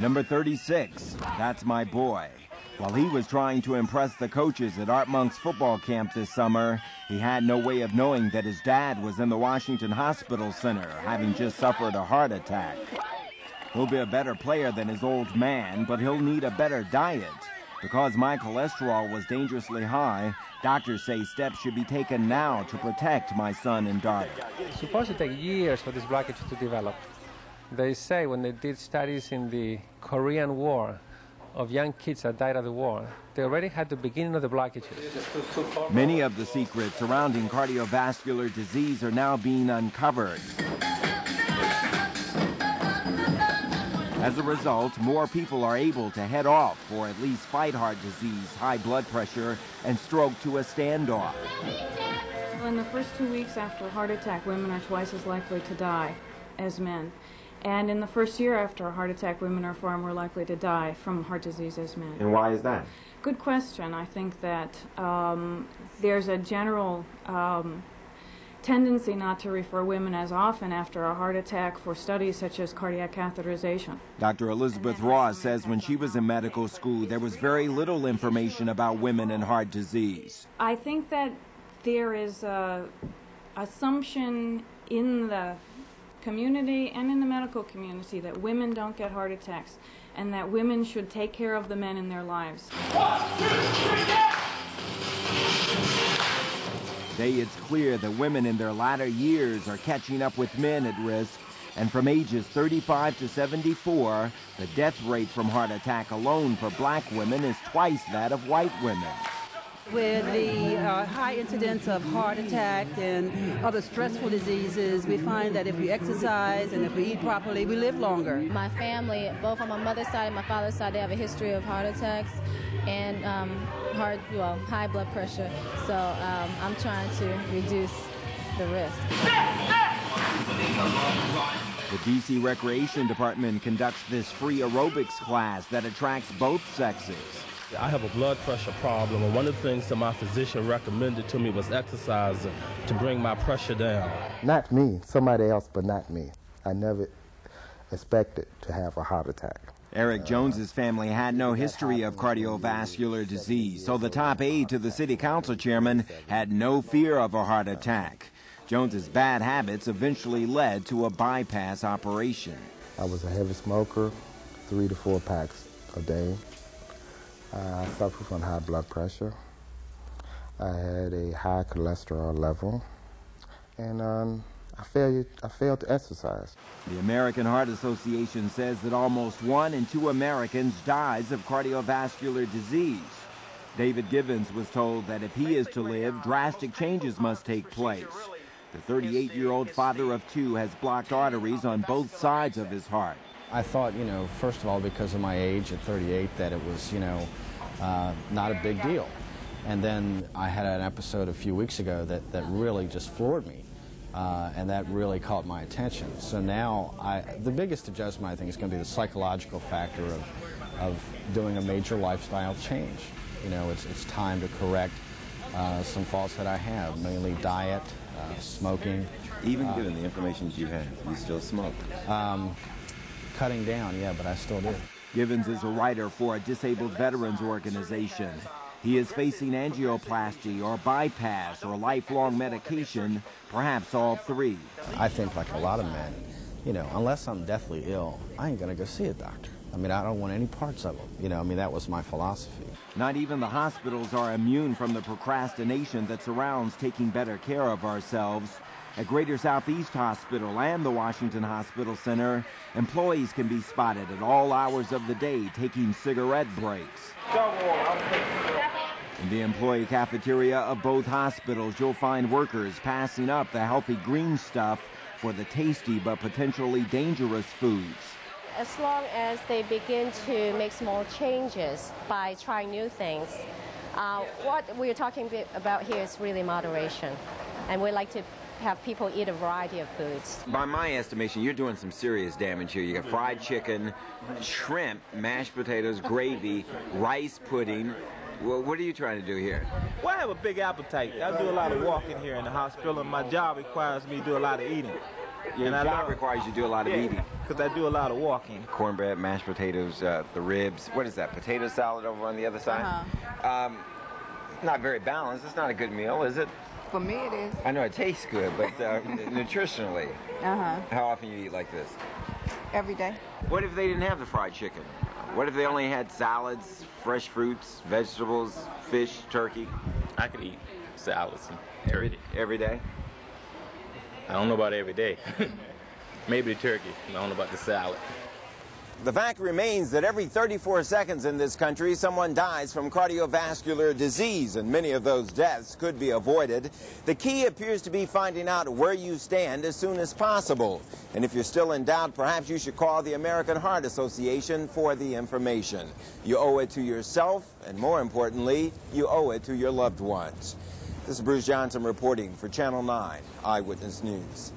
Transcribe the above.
Number 36, that's my boy. While he was trying to impress the coaches at Art Monk's football camp this summer, he had no way of knowing that his dad was in the Washington Hospital Center, having just suffered a heart attack. He'll be a better player than his old man, but he'll need a better diet. Because my cholesterol was dangerously high, doctors say steps should be taken now to protect my son and daughter. It's supposed to take years for this blockage to develop. They say when they did studies in the Korean War of young kids that died of the war, they already had the beginning of the blockages. Many of the secrets surrounding cardiovascular disease are now being uncovered. As a result, more people are able to head off or at least fight heart disease, high blood pressure, and stroke to a standoff. In the first 2 weeks after a heart attack, women are twice as likely to die as men. And in the first year after a heart attack, women are far more likely to die from heart disease as men. And why is that? Good question. I think that there's a general tendency not to refer women as often after a heart attack for studies such as cardiac catheterization. Dr. Elizabeth Ross says when she was in medical school, there was very little information about women and heart disease. I think that there is an assumption in the community and in the medical community that women don't get heart attacks and that women should take care of the men in their lives. Today it's clear that women in their latter years are catching up with men at risk, and from ages 35 to 74, the death rate from heart attack alone for black women is twice that of white women. With the high incidence of heart attack and other stressful diseases, we find that if we exercise and if we eat properly, we live longer. My family, both on my mother's side and my father's side, they have a history of heart attacks and high blood pressure. So I'm trying to reduce the risk. The D.C. Recreation Department conducts this free aerobics class that attracts both sexes. I have a blood pressure problem, and one of the things that my physician recommended to me was exercising to bring my pressure down. Not me, somebody else, but not me. I never expected to have a heart attack. Eric Jones's family had no history of cardiovascular disease, so the top aide to the city council chairman had no fear of a heart attack. Jones's bad habits eventually led to a bypass operation. I was a heavy smoker, 3 to 4 packs a day. I suffered from high blood pressure. I had a high cholesterol level, and I failed to exercise. The American Heart Association says that almost 1 in 2 Americans dies of cardiovascular disease. David Givens was told that if he is to live, drastic changes must take place. The 38-year-old father of 2 has blocked arteries on both sides of his heart. I thought, first of all, because of my age at 38, that it was, not a big deal. And then I had an episode a few weeks ago that really just floored me, and that really caught my attention. So now, the biggest adjustment, I think, is going to be the psychological factor of doing a major lifestyle change. It's time to correct some faults that I have, mainly diet, smoking. Even given the information you have, you still smoke? Cutting down, yeah, but I still do. Givens is a writer for a disabled veterans organization. He is facing angioplasty or bypass or lifelong medication, perhaps all 3. I think like a lot of men, unless I'm deathly ill, I ain't gonna go see a doctor. I don't want any parts of them. That was my philosophy. Not even the hospitals are immune from the procrastination that surrounds taking better care of ourselves. At Greater Southeast Hospital and the Washington Hospital Center, employees can be spotted at all hours of the day taking cigarette breaks. In the employee cafeteria of both hospitals, you'll find workers passing up the healthy green stuff for the tasty but potentially dangerous foods. As long as they begin to make small changes by trying new things, what we're talking about here is really moderation. And we like to have people eat a variety of foods. By my estimation, you're doing some serious damage here. You got fried chicken, shrimp, mashed potatoes, gravy, rice pudding. Well, what are you trying to do here? Well, I have a big appetite. I do a lot of walking here in the hospital, and my job requires me to do a lot of eating. Your job requires you to do a lot of eating. because I do a lot of walking. Cornbread, mashed potatoes, the ribs. What is that? Potato salad over on the other side? Not very balanced. It's not a good meal, is it? For me, it is. I know it tastes good, but nutritionally, how often you eat like this? Every day. What if they didn't have the fried chicken? What if they only had salads, fresh fruits, vegetables, fish, turkey? I could eat salads every day. I don't know about every day. Maybe the turkey. I don't know about the salad. The fact remains that every 34 seconds in this country, someone dies from cardiovascular disease, and many of those deaths could be avoided. The key appears to be finding out where you stand as soon as possible. And if you're still in doubt, perhaps you should call the American Heart Association for the information. You owe it to yourself, and more importantly, you owe it to your loved ones. This is Bruce Johnson reporting for Channel 9 Eyewitness News.